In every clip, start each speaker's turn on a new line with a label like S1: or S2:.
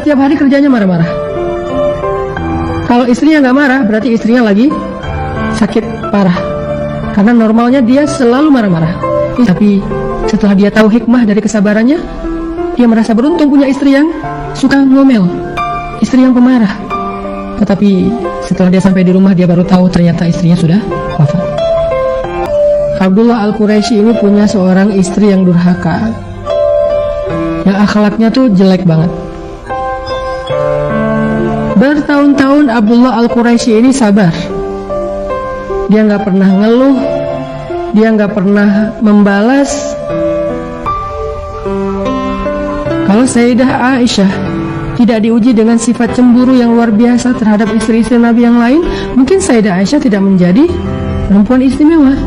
S1: Setiap hari kerjanya marah-marah. Kalau istrinya nggak marah, berarti istrinya lagi sakit parah. Karena normalnya dia selalu marah-marah. Tapi setelah dia tahu hikmah dari kesabarannya, dia merasa beruntung punya istri yang suka ngomel, istri yang pemarah. Tetapi setelah dia sampai di rumah, dia baru tahu ternyata istrinya sudah wafat. Abdullah Al-Quraisy ini punya seorang istri yang durhaka, yang akhlaknya tuh jelek banget. Bertahun-tahun Abdullah Al-Quraisy ini sabar. Dia nggak pernah ngeluh, dia nggak pernah membalas. Kalau Sayyidah Aisyah tidak diuji dengan sifat cemburu yang luar biasa terhadap istri-istri Nabi yang lain, mungkin Sayyidah Aisyah tidak menjadi perempuan istimewa.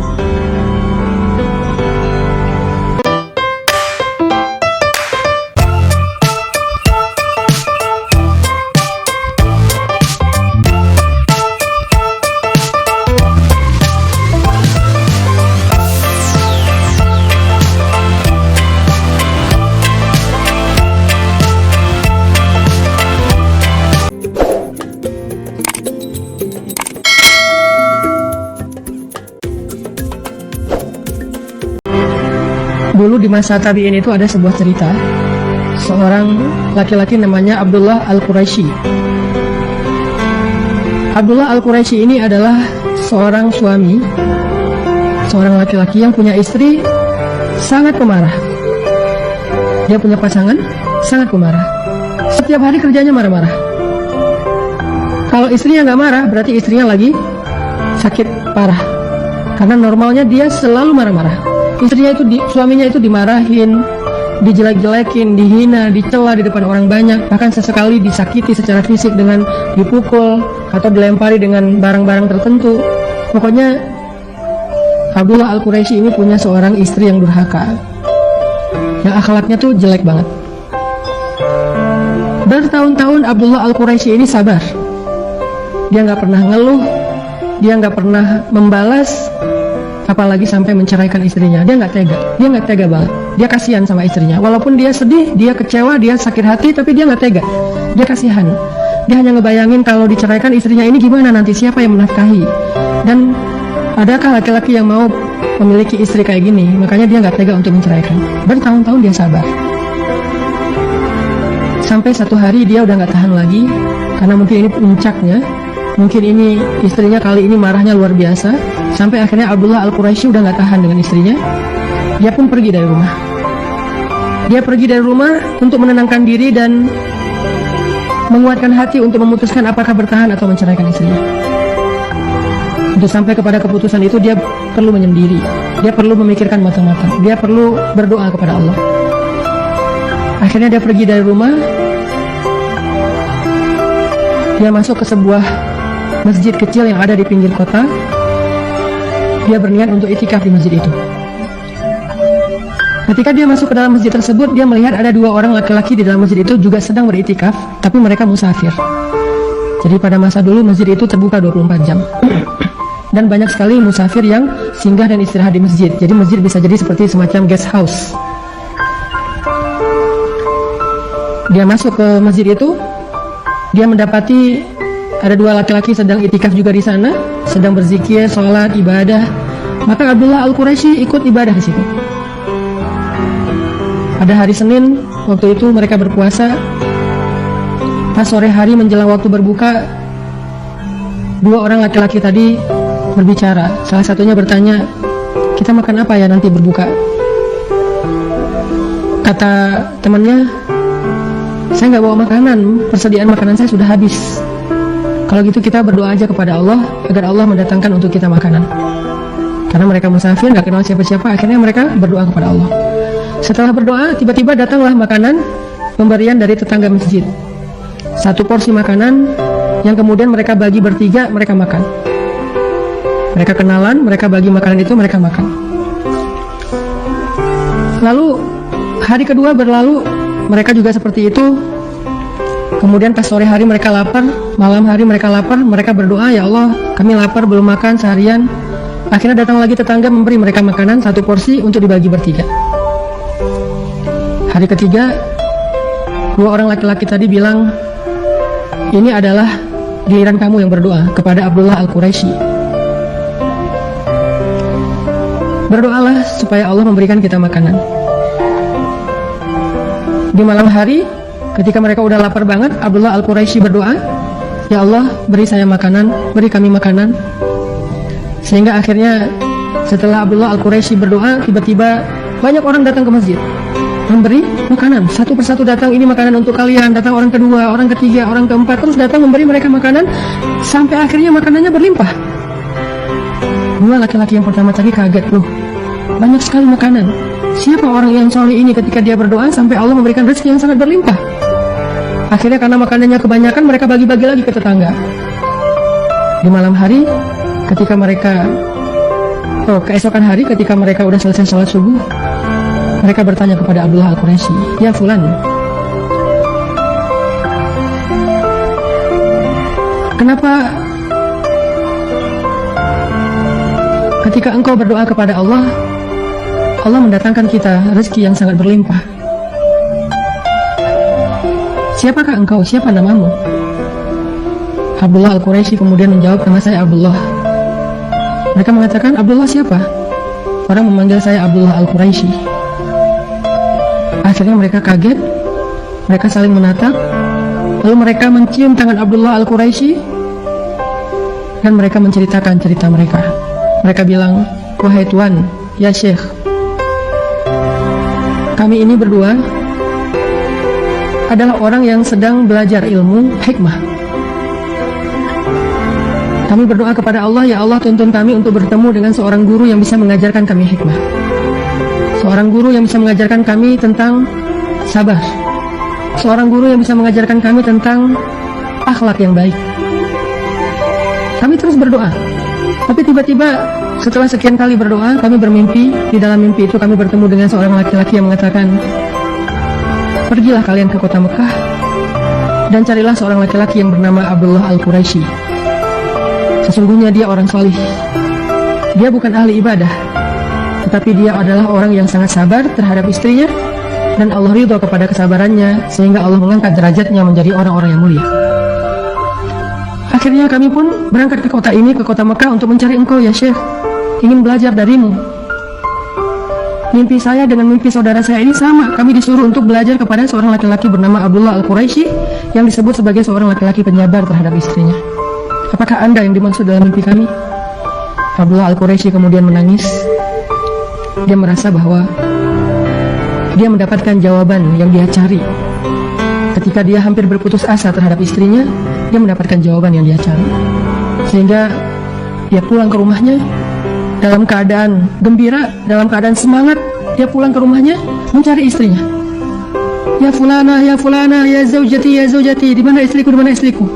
S1: Dulu di masa tabi'in itu ada sebuah cerita, seorang laki-laki namanya Abdullah Al-Quraisy. Abdullah Al-Quraisy ini adalah seorang suami, seorang laki-laki yang punya istri sangat pemarah. Dia punya pasangan sangat pemarah. Setiap hari kerjanya marah-marah. Kalau istrinya nggak marah, berarti istrinya lagi sakit parah. Karena normalnya dia selalu marah-marah. Suaminya itu dimarahin, dijelek-jelekin, dihina, dicela di depan orang banyak, bahkan sesekali disakiti secara fisik dengan dipukul atau dilempari dengan barang-barang tertentu. Pokoknya Abdullah Al-Quraisy ini punya seorang istri yang durhaka, yang akhlaknya tuh jelek banget. Bertahun-tahun Abdullah Al-Quraisy ini sabar. Dia nggak pernah ngeluh, dia nggak pernah membalas, apalagi sampai menceraikan istrinya. Dia nggak tega banget. Dia kasihan sama istrinya. Walaupun dia sedih, dia kecewa, dia sakit hati, tapi dia nggak tega. Dia kasihan. Dia hanya ngebayangin kalau diceraikan istrinya ini gimana nanti, siapa yang menafkahi. Dan adakah laki-laki yang mau memiliki istri kayak gini? Makanya dia nggak tega untuk menceraikan. Bertahun-tahun dia sabar. Sampai satu hari dia udah nggak tahan lagi, karena mungkin ini puncaknya. Mungkin ini istrinya kali ini marahnya luar biasa. Sampai akhirnya Abdullah Al-Quraisy udah gak tahan dengan istrinya. Dia pun pergi dari rumah. Dia pergi dari rumah untuk menenangkan diri dan menguatkan hati untuk memutuskan apakah bertahan atau menceraikan istrinya. Untuk sampai kepada keputusan itu, dia perlu menyendiri. Dia perlu memikirkan matang-matang. Dia perlu berdoa kepada Allah. Akhirnya dia pergi dari rumah. Dia masuk ke sebuah masjid kecil yang ada di pinggir kota. Dia berniat untuk itikaf di masjid itu. Ketika dia masuk ke dalam masjid tersebut, dia melihat ada dua orang laki-laki di dalam masjid itu juga sedang beritikaf, tapi mereka musafir. Jadi pada masa dulu masjid itu terbuka 24 jam. Dan banyak sekali musafir yang singgah dan istirahat di masjid. Jadi masjid bisa jadi seperti semacam guest house. Dia masuk ke masjid itu, dia mendapati ada dua laki-laki sedang itikaf juga di sana, sedang berzikir, sholat, ibadah. Maka Abdullah Al-Quraisy ikut ibadah di situ. Pada hari Senin, waktu itu mereka berpuasa. Pas sore hari menjelang waktu berbuka, dua orang laki-laki tadi berbicara. Salah satunya bertanya, "Kita makan apa ya nanti berbuka?" Kata temannya, "Saya nggak bawa makanan, persediaan makanan saya sudah habis. Kalau gitu kita berdoa aja kepada Allah agar Allah mendatangkan untuk kita makanan." Karena mereka musafir, gak kenal siapa-siapa, akhirnya mereka berdoa kepada Allah. Setelah berdoa, tiba-tiba datanglah makanan pemberian dari tetangga masjid. Satu porsi makanan yang kemudian mereka bagi bertiga, mereka makan. Mereka kenalan, mereka bagi makanan itu, mereka makan. Lalu hari kedua berlalu, mereka juga seperti itu. Kemudian pas sore hari mereka lapar, malam hari mereka lapar, mereka berdoa, "Ya Allah, kami lapar belum makan seharian." Akhirnya datang lagi tetangga memberi mereka makanan satu porsi untuk dibagi bertiga. Hari ketiga, Dua orang laki-laki tadi bilang, ini adalah giliran kamu yang berdoa kepada Abdullah Al-Quraisy. Berdoalah supaya Allah memberikan kita makanan. Di malam hari, ketika mereka udah lapar banget, Abdullah Al-Quraisy berdoa, ya Allah, beri saya makanan, beri kami makanan. Sehingga akhirnya setelah Abdullah Al-Quraisy berdoa, tiba-tiba banyak orang datang ke masjid memberi makanan. Satu persatu datang, ini makanan untuk kalian. Datang orang kedua, orang ketiga, orang keempat, terus datang memberi mereka makanan sampai akhirnya makanannya berlimpah. Dua laki-laki yang pertama tadi kaget, loh, banyak sekali makanan. Siapa orang yang soleh ini ketika dia berdoa sampai Allah memberikan rezeki yang sangat berlimpah? Akhirnya karena makanannya kebanyakan, mereka bagi-bagi lagi ke tetangga. Di malam hari, ketika mereka keesokan hari ketika mereka udah selesai sholat subuh, mereka bertanya kepada Abdullah Al-Quraisy, ya fulan, kenapa ketika engkau berdoa kepada Allah, Allah mendatangkan kita rezeki yang sangat berlimpah? Siapakah engkau? Siapa namamu? Abdullah Al-Quraisy kemudian menjawab, nama saya Abdullah. Mereka mengatakan, Abdullah siapa? Orang memanggil saya Abdullah Al-Quraisy. Akhirnya mereka kaget, mereka saling menatap, lalu mereka mencium tangan Abdullah Al-Quraisy dan mereka menceritakan cerita mereka. Mereka bilang, wahai Tuan, ya Syekh, kami ini berdua adalah orang yang sedang belajar ilmu hikmah. Kami berdoa kepada Allah, ya Allah, tuntun kami untuk bertemu dengan seorang guru yang bisa mengajarkan kami hikmah. Seorang guru yang bisa mengajarkan kami tentang sabar. Seorang guru yang bisa mengajarkan kami tentang akhlak yang baik. Kami terus berdoa. Tapi tiba-tiba setelah sekian kali berdoa, kami bermimpi. Di dalam mimpi itu kami bertemu dengan seorang laki-laki yang mengatakan, pergilah kalian ke kota Mekah dan carilah seorang laki-laki yang bernama Abdullah Al-Quraisy. Sesungguhnya dia orang salih. Dia bukan ahli ibadah, tetapi dia adalah orang yang sangat sabar terhadap istrinya, dan Allah ridho kepada kesabarannya, sehingga Allah mengangkat derajatnya menjadi orang-orang yang mulia. Akhirnya kami pun berangkat ke kota ini, ke kota Mekah, untuk mencari engkau ya Syekh, ingin belajar darimu. Mimpi saya dengan mimpi saudara saya ini sama. Kami disuruh untuk belajar kepada seorang laki-laki bernama Abdullah Al-Quraisy, yang disebut sebagai seorang laki-laki penyabar terhadap istrinya. Apakah Anda yang dimaksud dalam mimpi kami? Abdullah Al-Quraisy kemudian menangis. Dia merasa bahwa dia mendapatkan jawaban yang dia cari. Ketika dia hampir berputus asa terhadap istrinya, dia mendapatkan jawaban yang dia cari. Sehingga dia pulang ke rumahnya dalam keadaan gembira, dalam keadaan semangat. Dia pulang ke rumahnya mencari istrinya. Ya fulana, ya fulana, ya zaujati, ya zaujati, di mana istriku, di mana istriku?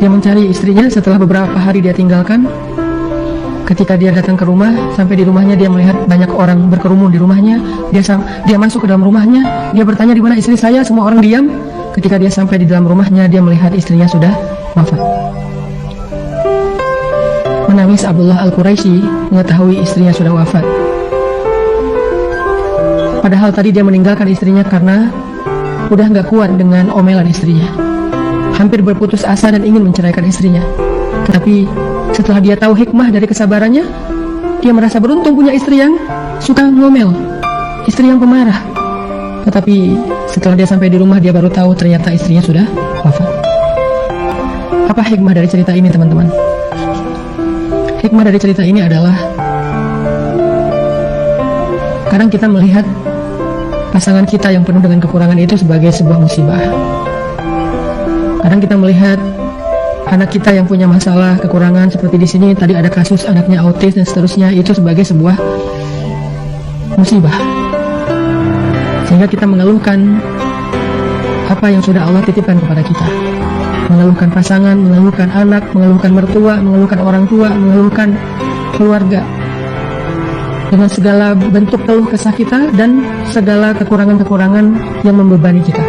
S1: Dia mencari istrinya. Setelah beberapa hari dia tinggalkan, ketika dia datang ke rumah, sampai di rumahnya dia melihat banyak orang berkerumun di rumahnya. Dia masuk ke dalam rumahnya, dia bertanya, di mana istri saya? Semua orang diam. Ketika dia sampai di dalam rumahnya, dia melihat istrinya sudah wafat. Menangis Abdullah Al-Quraisy mengetahui istrinya sudah wafat. Padahal tadi dia meninggalkan istrinya karena udah gak kuat dengan omelan istrinya. Hampir berputus asa dan ingin menceraikan istrinya. Tetapi setelah dia tahu hikmah dari kesabarannya, dia merasa beruntung punya istri yang suka ngomel, istri yang pemarah. Tetapi setelah dia sampai di rumah, dia baru tahu ternyata istrinya sudah wafat. Apa hikmah dari cerita ini, teman-teman? Hikmah dari cerita ini adalah, kadang kita melihat pasangan kita yang penuh dengan kekurangan itu sebagai sebuah musibah. Kadang kita melihat anak kita yang punya masalah, kekurangan, seperti di sini tadi ada kasus anaknya autis dan seterusnya, itu sebagai sebuah musibah. Sehingga kita mengeluhkan apa yang sudah Allah titipkan kepada kita. Mengeluhkan pasangan, mengeluhkan anak, mengeluhkan mertua, mengeluhkan orang tua, mengeluhkan keluarga. Dengan segala bentuk keluh kesah kita dan segala kekurangan-kekurangan yang membebani kita.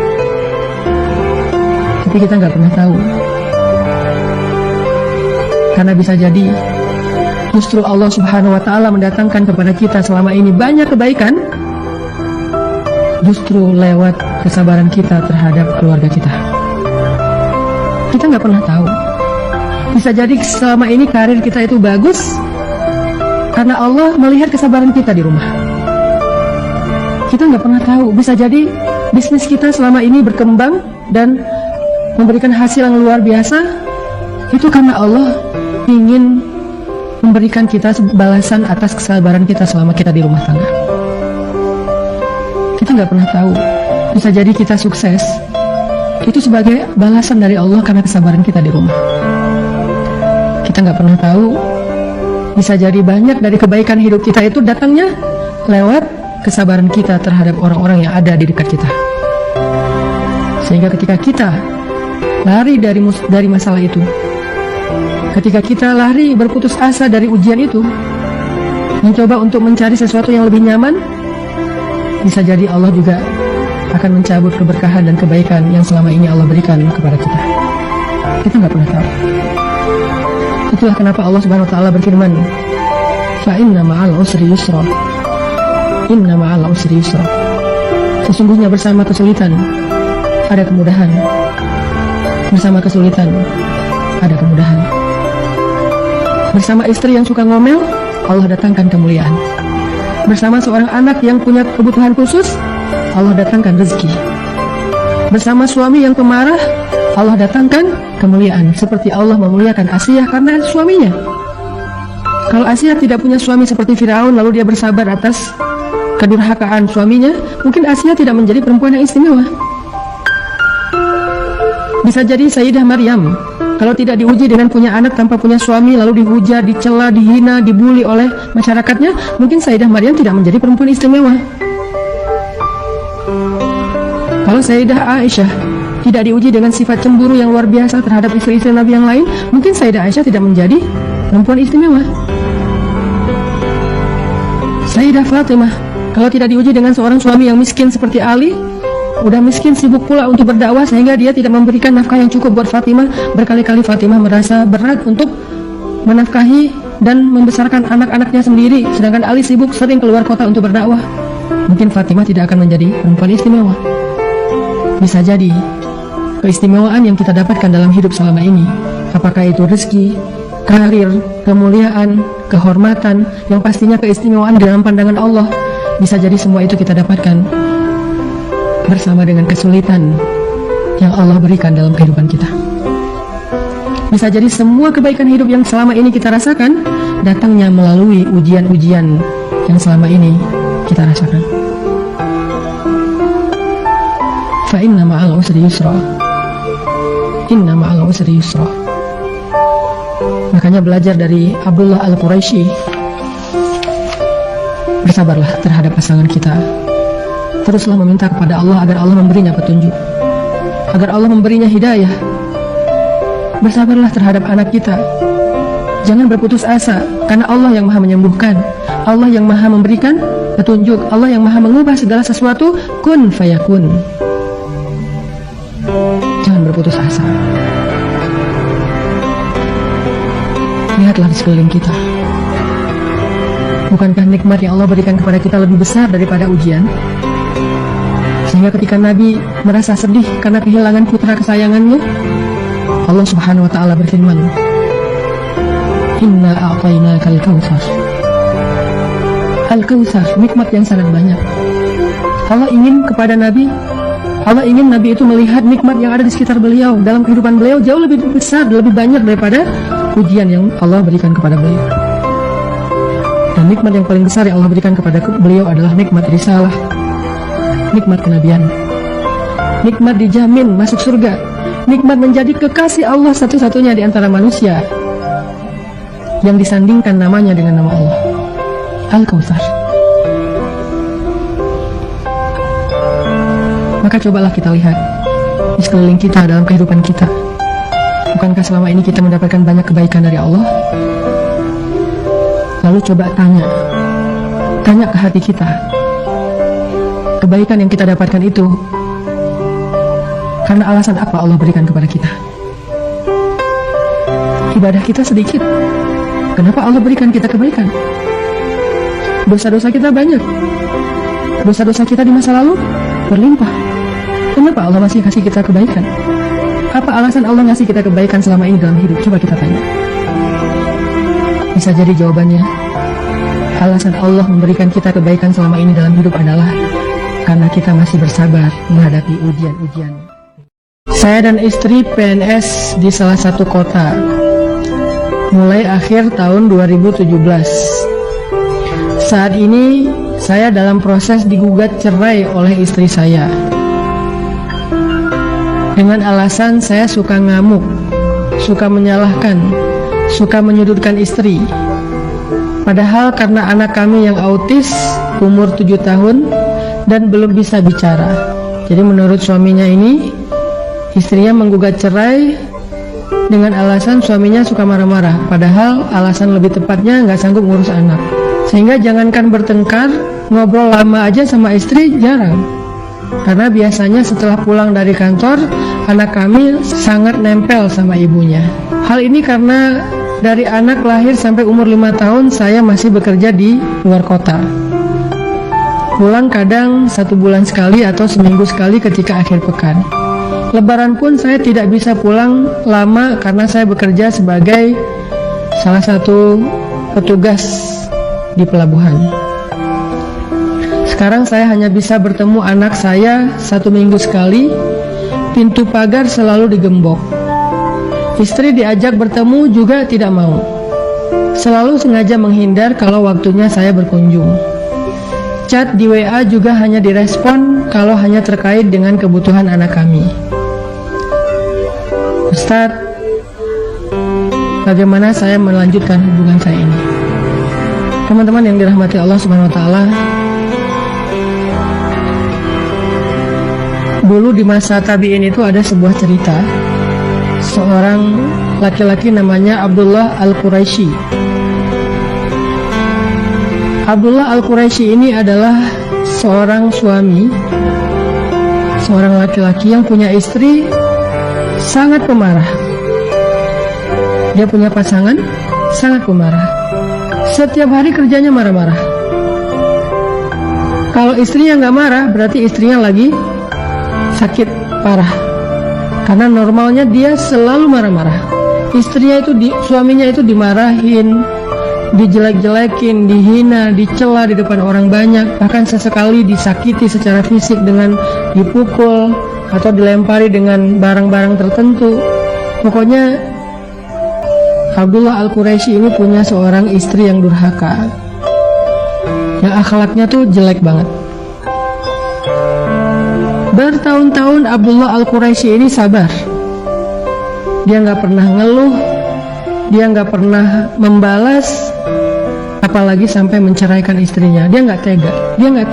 S1: Tapi kita nggak pernah tahu. Karena bisa jadi justru Allah Subhanahu wa Ta'ala mendatangkan kepada kita selama ini banyak kebaikan justru lewat kesabaran kita terhadap keluarga kita. Kita nggak pernah tahu. Bisa jadi selama ini karir kita itu bagus karena Allah melihat kesabaran kita di rumah. Kita nggak pernah tahu. Bisa jadi bisnis kita selama ini berkembang dan memberikan hasil yang luar biasa, itu karena Allah ingin memberikan kita balasan atas kesabaran kita selama kita di rumah tangga. Kita nggak pernah tahu. Bisa jadi kita sukses itu sebagai balasan dari Allah karena kesabaran kita di rumah. Kita nggak pernah tahu. Bisa jadi banyak dari kebaikan hidup kita itu datangnya lewat kesabaran kita terhadap orang-orang yang ada di dekat kita. Sehingga ketika kita lari dari masalah itu, ketika kita lari berputus asa dari ujian itu, mencoba untuk mencari sesuatu yang lebih nyaman, bisa jadi Allah juga akan mencabut keberkahan dan kebaikan yang selama ini Allah berikan kepada kita. Kita nggak pernah tahu. Itulah kenapa Allah Subhanahu Wa Taala berfirman, "Fa inna ma'al usri yusra." Inna ma'al usri yusra. Sesungguhnya bersama kesulitan ada kemudahan. Bersama kesulitan ada kemudahan. Bersama istri yang suka ngomel, Allah datangkan kemuliaan. Bersama seorang anak yang punya kebutuhan khusus, Allah datangkan rezeki. Bersama suami yang pemarah, Allah datangkan kemuliaan. Seperti Allah memuliakan Asiyah karena suaminya. Kalau Asiyah tidak punya suami seperti Firaun, lalu dia bersabar atas kedurhakaan suaminya, mungkin Asiyah tidak menjadi perempuan yang istimewa. Bisa jadi Sayyidah Maryam, kalau tidak diuji dengan punya anak tanpa punya suami, lalu dihujat, dicela, dihina, dibully oleh masyarakatnya, mungkin Sayyidah Maryam tidak menjadi perempuan istimewa. Kalau Sayyidah Aisyah tidak diuji dengan sifat cemburu yang luar biasa terhadap istri-istri Nabi yang lain, mungkin Sayyidah Aisyah tidak menjadi perempuan istimewa. Sayyidah Fatimah, kalau tidak diuji dengan seorang suami yang miskin seperti Ali, udah miskin, sibuk pula untuk berdakwah sehingga dia tidak memberikan nafkah yang cukup buat Fatimah. Berkali-kali Fatimah merasa berat untuk menafkahi dan membesarkan anak-anaknya sendiri, sedangkan Ali sibuk sering keluar kota untuk berdakwah. Mungkin Fatimah tidak akan menjadi perempuan istimewa. Bisa jadi keistimewaan yang kita dapatkan dalam hidup selama ini, apakah itu rezeki, karir, kemuliaan, kehormatan, yang pastinya keistimewaan dalam pandangan Allah, bisa jadi semua itu kita dapatkan bersama dengan kesulitan yang Allah berikan dalam kehidupan kita. Bisa jadi semua kebaikan hidup yang selama ini kita rasakan datangnya melalui ujian-ujian yang selama ini kita rasakan. Fa inna ma'al usri yusra. Inna ma'al usri yusra. Makanya belajar dari Abdullah Al-Quraisy, bersabarlah terhadap pasangan kita. Teruslah meminta kepada Allah agar Allah memberinya petunjuk, agar Allah memberinya hidayah. Bersabarlah terhadap anak kita. Jangan berputus asa, karena Allah yang maha menyembuhkan, Allah yang maha memberikan petunjuk, Allah yang maha mengubah segala sesuatu. Kun fayakun. Jangan berputus asa. Lihatlah di sekeliling kita. Bukankah nikmat yang Allah berikan kepada kita lebih besar daripada ujian? Sehingga ketika Nabi merasa sedih karena kehilangan putra kesayangannya, Allah Subhanahu wa Ta'ala berfirman, Inna a'tainakal kautsar. Al-Kautsar, nikmat yang sangat banyak. Allah ingin kepada Nabi, Allah ingin Nabi itu melihat nikmat yang ada di sekitar beliau, dalam kehidupan beliau jauh lebih besar, lebih banyak daripada ujian yang Allah berikan kepada beliau. Dan nikmat yang paling besar yang Allah berikan kepada beliau adalah nikmat risalah, nikmat kenabian, nikmat dijamin masuk surga, nikmat menjadi kekasih Allah satu-satunya di antara manusia yang disandingkan namanya dengan nama Allah, Al-Kautsar. Maka cobalah kita lihat di sekeliling kita, dalam kehidupan kita. Bukankah selama ini kita mendapatkan banyak kebaikan dari Allah? Lalu coba tanya ke hati kita, kebaikan yang kita dapatkan itu karena alasan apa Allah berikan kepada kita? Ibadah kita sedikit, kenapa Allah berikan kita kebaikan? Dosa-dosa kita banyak, dosa-dosa kita di masa lalu berlimpah. Kenapa Allah masih kasih kita kebaikan? Apa alasan Allah ngasih kita kebaikan selama ini dalam hidup? Coba kita tanya. Bisa jadi jawabannya, alasan Allah memberikan kita kebaikan selama ini dalam hidup adalah karena kita masih bersabar menghadapi ujian-ujian. Saya dan istri PNS di salah satu kota mulai akhir tahun 2017. Saat ini saya dalam proses digugat cerai oleh istri saya dengan alasan saya suka ngamuk, suka menyalahkan, suka menyudutkan istri. Padahal karena anak kami yang autis umur 7 tahun dan belum bisa bicara. Jadi menurut suaminya ini, istrinya menggugat cerai dengan alasan suaminya suka marah-marah. Padahal alasan lebih tepatnya nggak sanggup ngurus anak. Sehingga jangankan bertengkar, ngobrol lama aja sama istri jarang. Karena biasanya setelah pulang dari kantor, anak kami sangat nempel sama ibunya. Hal ini karena dari anak lahir sampai umur 5 tahun saya masih bekerja di luar kota. Pulang kadang 1 bulan sekali atau seminggu sekali ketika akhir pekan. Lebaran pun saya tidak bisa pulang lama karena saya bekerja sebagai salah satu petugas di pelabuhan. Sekarang saya hanya bisa bertemu anak saya 1 minggu sekali. Pintu pagar selalu digembok. Istri diajak bertemu juga tidak mau. Selalu sengaja menghindar kalau waktunya saya berkunjung. Chat di WA juga hanya direspon kalau hanya terkait dengan kebutuhan anak kami. Ustadz, bagaimana saya melanjutkan hubungan saya ini? Teman-teman yang dirahmati Allah Subhanahu wa Ta'ala, dulu di masa tabi'in itu ada sebuah cerita. Seorang laki-laki namanya Abdullah Al-Quraisy. Abdullah Al-Quraisy ini adalah seorang suami, seorang laki-laki yang punya istri sangat pemarah. Dia punya pasangan sangat pemarah. Setiap hari kerjanya marah-marah. Kalau istrinya nggak marah, berarti istrinya lagi sakit parah. Karena normalnya dia selalu marah-marah. Istrinya itu suaminya itu dimarahin, dijelek-jelekin, dihina, dicela di depan orang banyak, bahkan sesekali disakiti secara fisik dengan dipukul atau dilempari dengan barang-barang tertentu. Pokoknya Abdullah Al-Quraisy ini punya seorang istri yang durhaka, yang akhlaknya tuh jelek banget. Bertahun-tahun Abdullah Al-Quraisy ini sabar. Dia nggak pernah ngeluh, dia nggak pernah membalas, apalagi sampai menceraikan istrinya. Dia nggak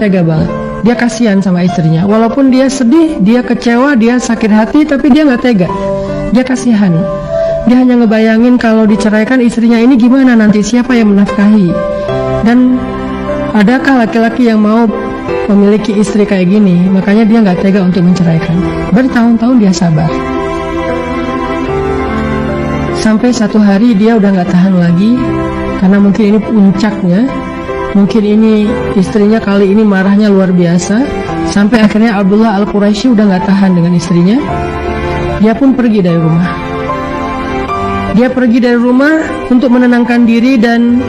S1: tega banget. Dia kasihan sama istrinya. Walaupun dia sedih, dia kecewa, dia sakit hati, tapi dia nggak tega. Dia kasihan. Dia hanya ngebayangin kalau diceraikan istrinya ini gimana nanti, siapa yang menafkahi. Dan adakah laki-laki yang mau memiliki istri kayak gini? Makanya dia nggak tega untuk menceraikan. Bertahun-tahun dia sabar. Sampai satu hari dia udah nggak tahan lagi, karena mungkin ini puncaknya. Mungkin ini istrinya kali ini marahnya luar biasa. Sampai akhirnya Abdullah Al-Quraisy udah nggak tahan dengan istrinya. Dia pun pergi dari rumah. Dia pergi dari rumah untuk menenangkan diri dan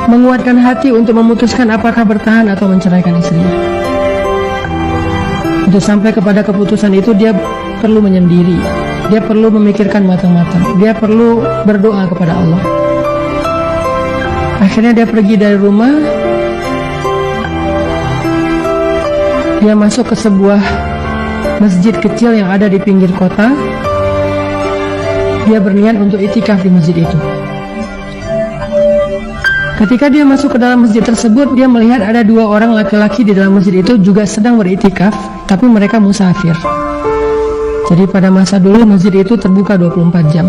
S1: menguatkan hati untuk memutuskan apakah bertahan atau menceraikan istrinya. Untuk sampai kepada keputusan itu, dia perlu menyendiri. Dia perlu memikirkan matang-matang. Dia perlu berdoa kepada Allah. Akhirnya dia pergi dari rumah. Dia masuk ke sebuah masjid kecil yang ada di pinggir kota. Dia berniat untuk iktikaf di masjid itu. Ketika dia masuk ke dalam masjid tersebut, dia melihat ada 2 orang laki-laki di dalam masjid itu juga sedang beriktikaf, tapi mereka musafir. Jadi pada masa dulu masjid itu terbuka 24 jam.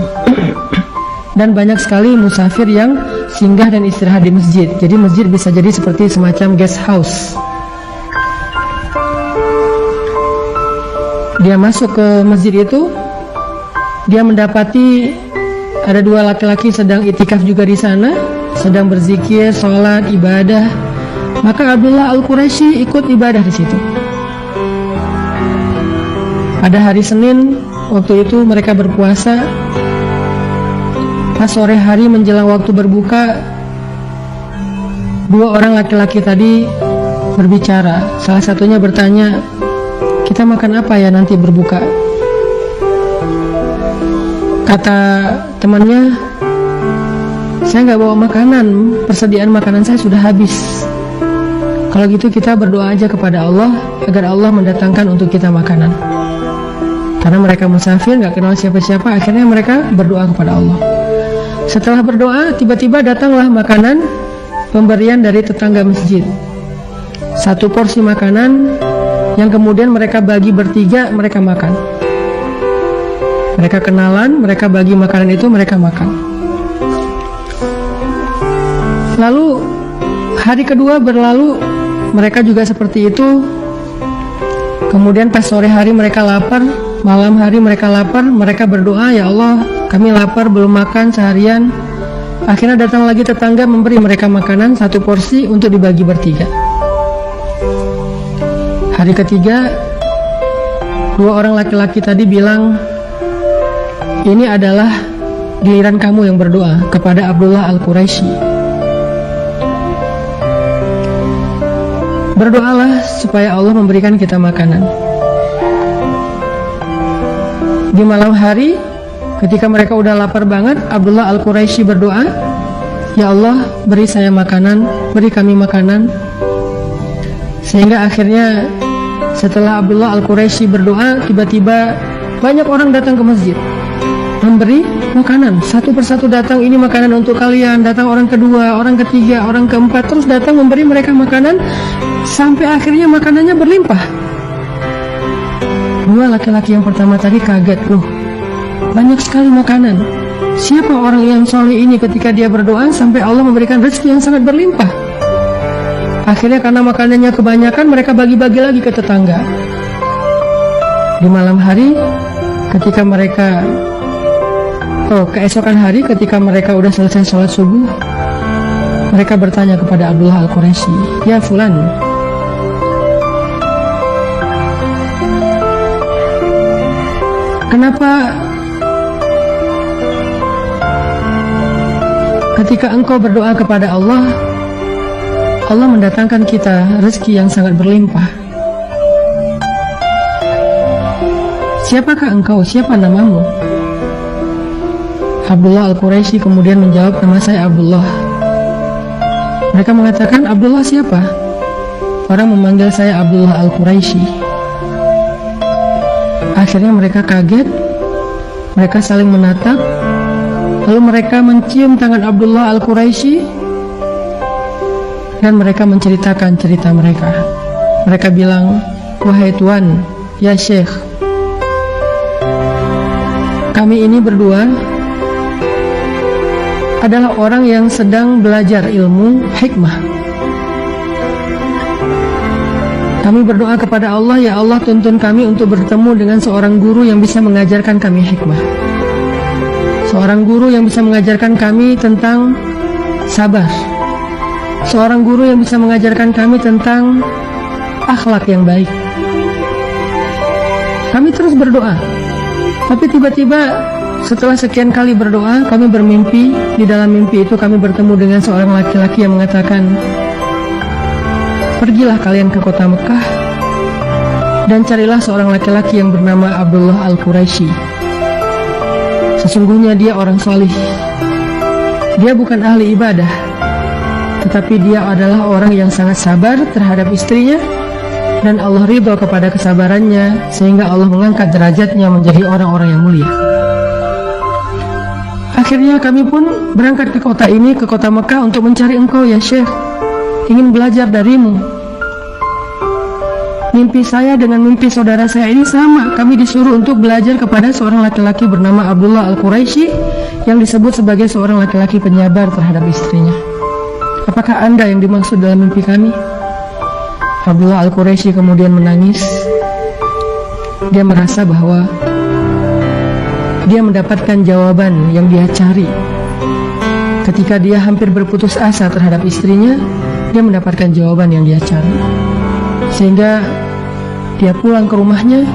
S1: Dan banyak sekali musafir yang singgah dan istirahat di masjid. Jadi masjid bisa jadi seperti semacam guest house. Dia masuk ke masjid itu, dia mendapati ada 2 laki-laki sedang iktikaf juga di sana, sedang berzikir, sholat, ibadah. Maka Abdullah Al-Quraisy ikut ibadah di situ. Pada hari Senin, waktu itu mereka berpuasa. Pas sore hari menjelang waktu berbuka, dua orang laki-laki tadi berbicara. Salah satunya bertanya, kita makan apa ya nanti berbuka? Kata temannya, saya nggak bawa makanan, persediaan makanan saya sudah habis. Kalau gitu kita berdoa aja kepada Allah agar Allah mendatangkan untuk kita makanan. Karena mereka musafir, nggak kenal siapa-siapa, akhirnya mereka berdoa kepada Allah. Setelah berdoa, tiba-tiba datanglah makanan pemberian dari tetangga masjid. Satu porsi makanan yang kemudian mereka bagi bertiga, mereka makan. Mereka kenalan, mereka bagi makanan itu, mereka makan. Lalu hari kedua berlalu, mereka juga seperti itu. Kemudian pas sore hari mereka lapar, malam hari mereka lapar, mereka berdoa, ya Allah, kami lapar belum makan seharian. Akhirnya datang lagi tetangga memberi mereka makanan satu porsi untuk dibagi bertiga. Hari ketiga, dua orang laki-laki tadi bilang, ini adalah giliran kamu yang berdoa kepada Abdullah Al-Quraisy. Berdoalah supaya Allah memberikan kita makanan. Di malam hari, ketika mereka udah lapar banget, Abdullah Al-Quraisy berdoa, ya Allah, beri saya makanan, beri kami makanan. Sehingga akhirnya setelah Abdullah Al-Quraisy berdoa, tiba-tiba banyak orang datang ke masjid memberi makanan. Satu persatu datang, ini makanan untuk kalian. Datang orang kedua, orang ketiga, orang keempat, terus datang memberi mereka makanan, sampai akhirnya makanannya berlimpah. Dua laki-laki yang pertama tadi kaget, loh, banyak sekali makanan. Siapa orang yang soleh ini ketika dia berdoa sampai Allah memberikan rezeki yang sangat berlimpah? Akhirnya karena makanannya kebanyakan, mereka bagi-bagi lagi ke tetangga. Di malam hari, ketika mereka keesokan hari ketika mereka udah selesai sholat subuh, mereka bertanya kepada Abdullah Al-Quraisy, ya fulan, kenapa ketika engkau berdoa kepada Allah, Allah mendatangkan kita rezeki yang sangat berlimpah? Siapakah engkau? Siapa namamu? Abdullah Al-Quraisy kemudian menjawab, nama saya Abdullah. Mereka mengatakan, Abdullah siapa? Orang memanggil saya Abdullah Al-Quraisy. Akhirnya mereka kaget, mereka saling menatap, lalu mereka mencium tangan Abdullah Al-Quraisy dan mereka menceritakan cerita mereka. Mereka bilang, wahai Tuan, ya Syekh, kami ini berdua adalah orang yang sedang belajar ilmu hikmah. Kami berdoa kepada Allah, ya Allah, tuntun kami untuk bertemu dengan seorang guru yang bisa mengajarkan kami hikmah. Seorang guru yang bisa mengajarkan kami tentang sabar. Seorang guru yang bisa mengajarkan kami tentang akhlak yang baik. Kami terus berdoa, tapi tiba-tiba setelah sekian kali berdoa, kami bermimpi. Di dalam mimpi itu kami bertemu dengan seorang laki-laki yang mengatakan, pergilah kalian ke kota Mekah dan carilah seorang laki-laki yang bernama Abdullah Al-Quraisy. Sesungguhnya dia orang salih. Dia bukan ahli ibadah, tetapi dia adalah orang yang sangat sabar terhadap istrinya, dan Allah ridho kepada kesabarannya, sehingga Allah mengangkat derajatnya menjadi orang-orang yang mulia. Akhirnya kami pun berangkat ke kota ini, ke kota Mekah, untuk mencari engkau ya Syekh, ingin belajar darimu. Mimpi saya dengan mimpi saudara saya ini sama. Kami disuruh untuk belajar kepada seorang laki-laki bernama Abdullah Al-Quraisy, yang disebut sebagai seorang laki-laki penyabar terhadap istrinya. Apakah Anda yang dimaksud dalam mimpi kami? Abdullah Al-Quraisy kemudian menangis. Dia merasa bahwa dia mendapatkan jawaban yang dia cari. Ketika dia hampir berputus asa terhadap istrinya, dia mendapatkan jawaban yang dia cari. Sehingga dia pulang ke rumahnya,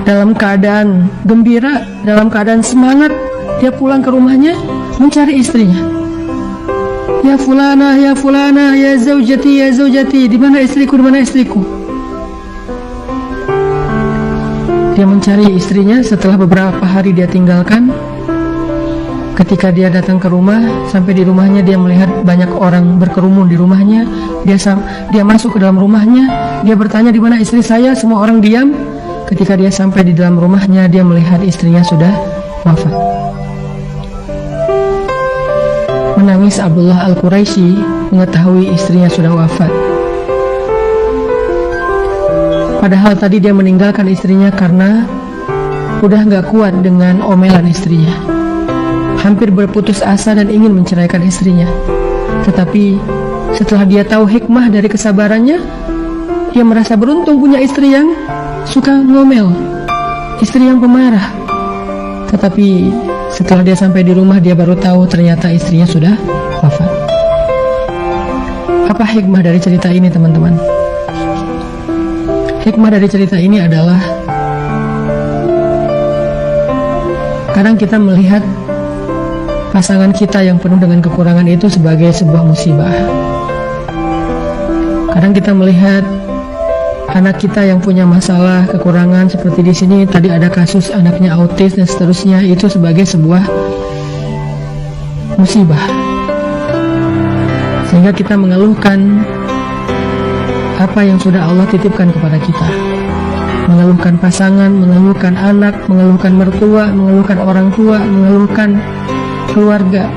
S1: dalam keadaan gembira, dalam keadaan semangat, dia pulang ke rumahnya mencari istrinya. Ya fulana, ya fulana, ya zaujati, ya zaujati, di mana istriku, di mana istriku? Dia mencari istrinya. Setelah beberapa hari dia tinggalkan, ketika dia datang ke rumah, sampai di rumahnya dia melihat banyak orang berkerumun di rumahnya. Dia masuk ke dalam rumahnya, dia bertanya, di mana istri saya? Semua orang diam. Ketika dia sampai di dalam rumahnya, dia melihat istrinya sudah wafat. Menangis Abdullah Al-Quraisy mengetahui istrinya sudah wafat. Padahal tadi dia meninggalkan istrinya karena udah gak kuat dengan omelan istrinya. Hampir berputus asa dan ingin menceraikan istrinya. Tetapi setelah dia tahu hikmah dari kesabarannya, dia merasa beruntung punya istri yang suka ngomel, istri yang pemarah. Tetapi setelah dia sampai di rumah, dia baru tahu ternyata istrinya sudah wafat. Apa hikmah dari cerita ini, teman-teman? Hikmah dari cerita ini adalah kadang kita melihat pasangan kita yang penuh dengan kekurangan itu sebagai sebuah musibah. Kadang kita melihat anak kita yang punya masalah, kekurangan, seperti di sini tadi ada kasus anaknya autis dan seterusnya, itu sebagai sebuah musibah. Sehingga kita mengeluhkan apa yang sudah Allah titipkan kepada kita. Mengeluhkan pasangan, mengeluhkan anak, mengeluhkan mertua, mengeluhkan orang tua, mengeluhkan keluarga,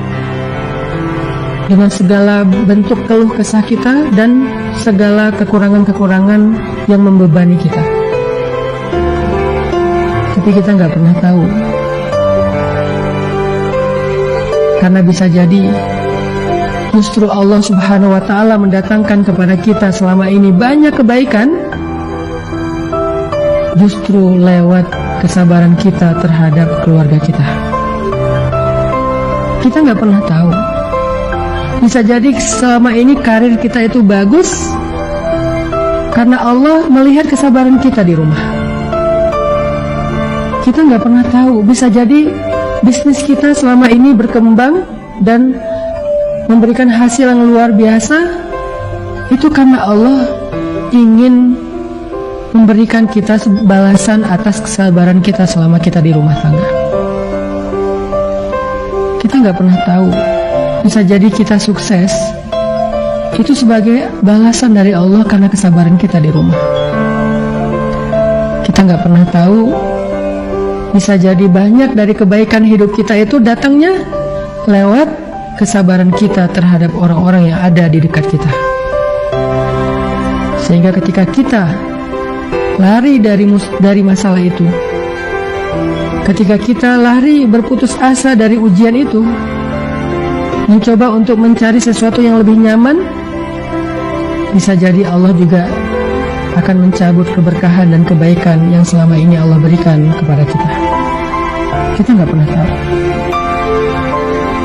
S1: dengan segala bentuk keluh kesah kita dan segala kekurangan-kekurangan yang membebani kita. Tapi kita nggak pernah tahu, karena bisa jadi justru Allah Subhanahu wa Ta'ala mendatangkan kepada kita selama ini banyak kebaikan justru lewat kesabaran kita terhadap keluarga kita. Kita nggak pernah tahu. Bisa jadi selama ini karir kita itu bagus karena Allah melihat kesabaran kita di rumah. Kita nggak pernah tahu. Bisa jadi bisnis kita selama ini berkembang dan memberikan hasil yang luar biasa, itu karena Allah ingin memberikan kita balasan atas kesabaran kita selama kita di rumah tangga. Kita nggak pernah tahu. Bisa jadi kita sukses itu sebagai balasan dari Allah karena kesabaran kita di rumah. Kita nggak pernah tahu. Bisa jadi banyak dari kebaikan hidup kita itu datangnya lewat kesabaran kita terhadap orang-orang yang ada di dekat kita. Sehingga ketika kita lari dari masalah itu, ketika kita lari berputus asa dari ujian itu, mencoba untuk mencari sesuatu yang lebih nyaman, bisa jadi Allah juga akan mencabut keberkahan dan kebaikan yang selama ini Allah berikan kepada kita. Kita nggak pernah tahu.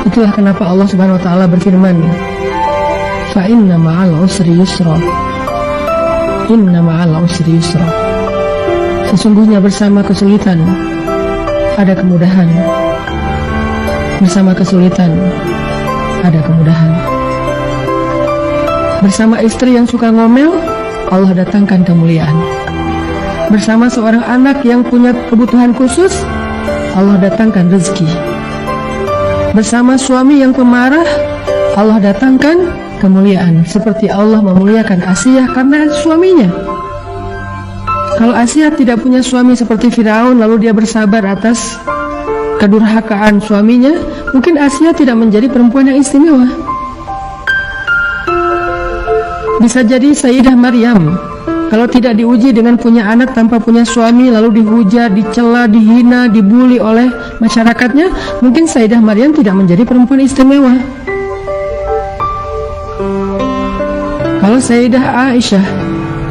S1: Itulah kenapa Allah Subhanahu wa Ta'ala berfirman, fa inna ma'al usri yusra, inna ma'al usri yusra. Sesungguhnya bersama kesulitan ada kemudahan, bersama kesulitan ada kemudahan. Bersama istri yang suka ngomel, Allah datangkan kemuliaan. Bersama seorang anak yang punya kebutuhan khusus, Allah datangkan rezeki. Bersama suami yang pemarah, Allah datangkan kemuliaan. Seperti Allah memuliakan Asiyah karena suaminya. Kalau Asiyah tidak punya suami seperti Firaun, lalu dia bersabar atas kedurhakaan suaminya, mungkin Asiyah tidak menjadi perempuan yang istimewa. Bisa jadi Sayyidah Maryam, kalau tidak diuji dengan punya anak tanpa punya suami, lalu dihujat, dicela, dihina, dibully oleh masyarakatnya, mungkin Sayyidah Maryam tidak menjadi perempuan istimewa. Kalau Sayyidah Aisyah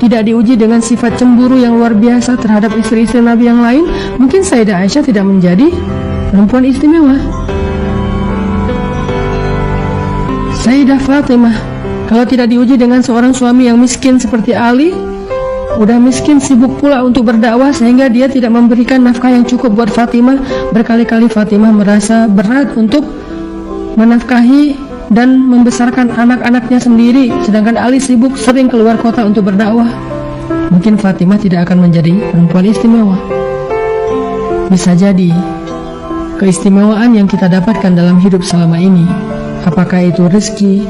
S1: tidak diuji dengan sifat cemburu yang luar biasa terhadap istri-istri Nabi yang lain, mungkin Sayyidah Aisyah tidak menjadi perempuan istimewa. Sayyidah Fatimah kalau tidak diuji dengan seorang suami yang miskin seperti Ali, udah miskin, sibuk pula untuk berdakwah sehingga dia tidak memberikan nafkah yang cukup buat Fatimah. Berkali-kali Fatimah merasa berat untuk menafkahi dan membesarkan anak-anaknya sendiri, sedangkan Ali sibuk sering keluar kota untuk berdakwah. Mungkin Fatimah tidak akan menjadi perempuan istimewa. Bisa jadi keistimewaan yang kita dapatkan dalam hidup selama ini, apakah itu rezeki,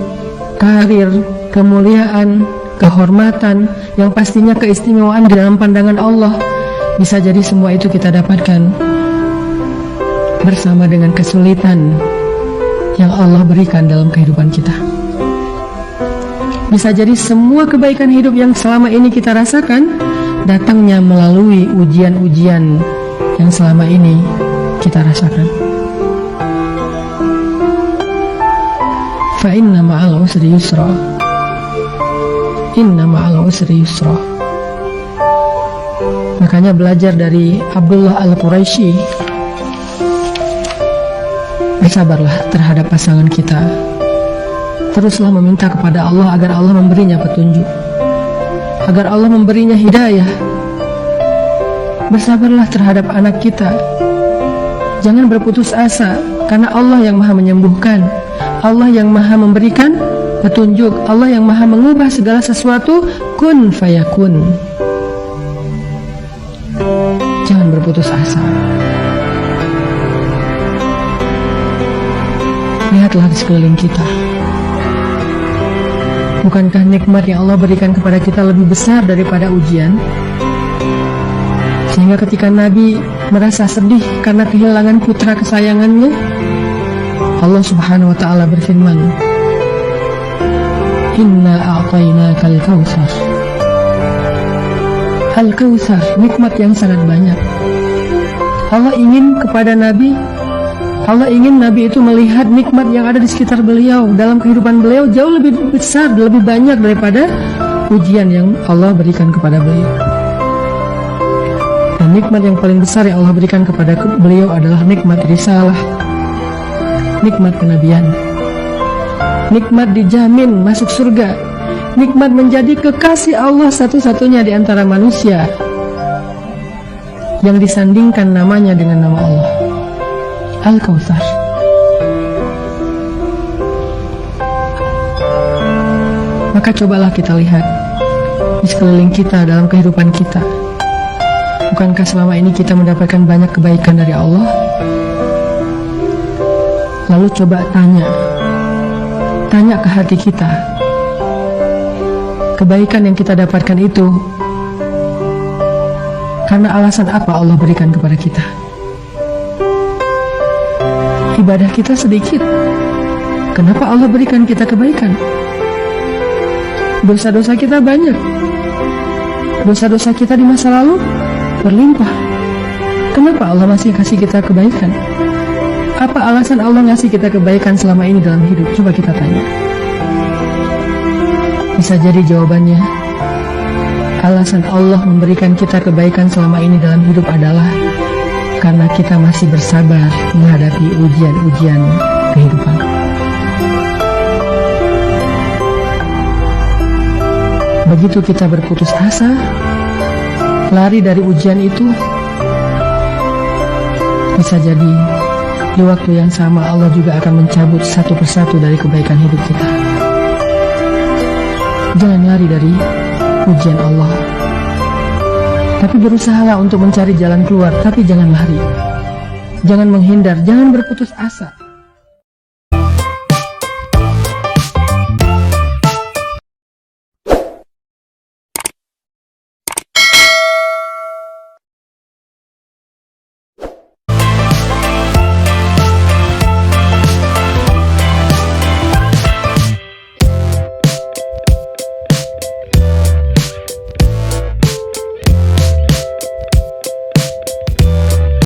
S1: karir, kemuliaan, kehormatan, yang pastinya keistimewaan di dalam pandangan Allah, bisa jadi semua itu kita dapatkan bersama dengan kesulitan yang Allah berikan dalam kehidupan kita. Bisa jadi semua kebaikan hidup yang selama ini kita rasakan datangnya melalui ujian-ujian yang selama ini kita rasakan. Fa inna ma'al usri yusra. Inna ma'al usri yusra. Makanya belajar dari Abdullah Al-Quraisy, bersabarlah terhadap pasangan kita. Teruslah meminta kepada Allah agar Allah memberinya petunjuk, agar Allah memberinya hidayah. Bersabarlah terhadap anak kita. Jangan berputus asa, karena Allah yang maha menyembuhkan, Allah yang maha memberikan petunjuk, Allah yang maha mengubah segala sesuatu. Kun fayakun. Jangan berputus asa. Lihatlah di sekeliling kita. Bukankah nikmat yang Allah berikan kepada kita lebih besar daripada ujian? Sehingga ketika Nabi merasa sedih karena kehilangan putra kesayangannya, Allah Subhanahu wa ta'ala berfirman, Inna a'tainakal kautsar. Al-Kautsar, nikmat yang sangat banyak. Allah ingin kepada Nabi, Allah ingin Nabi itu melihat nikmat yang ada di sekitar beliau, dalam kehidupan beliau jauh lebih besar, lebih banyak daripada ujian yang Allah berikan kepada beliau. Dan nikmat yang paling besar yang Allah berikan kepada beliau adalah nikmat risalah, nikmat kenabian, nikmat dijamin masuk surga, nikmat menjadi kekasih Allah satu-satunya di antara manusia yang disandingkan namanya dengan nama Allah, Al-Kautsar. Maka cobalah kita lihat di sekeliling kita, dalam kehidupan kita. Bukankah selama ini kita mendapatkan banyak kebaikan dari Allah? Lalu coba tanya ke hati kita, kebaikan yang kita dapatkan itu karena alasan apa Allah berikan kepada kita? Ibadah kita sedikit, kenapa Allah berikan kita kebaikan? Dosa-dosa kita banyak, dosa-dosa kita di masa lalu berlimpah, kenapa Allah masih kasih kita kebaikan? Apa alasan Allah ngasih kita kebaikan selama ini dalam hidup? Coba kita tanya. Bisa jadi jawabannya, alasan Allah memberikan kita kebaikan selama ini dalam hidup adalah karena kita masih bersabar menghadapi ujian-ujian kehidupan. Begitu kita berputus asa, lari dari ujian itu, bisa jadi di waktu yang sama Allah juga akan mencabut satu persatu dari kebaikan hidup kita. Jangan lari dari ujian Allah, tapi berusahalah untuk mencari jalan keluar. Tapi jangan lari, jangan menghindar, jangan berputus asa.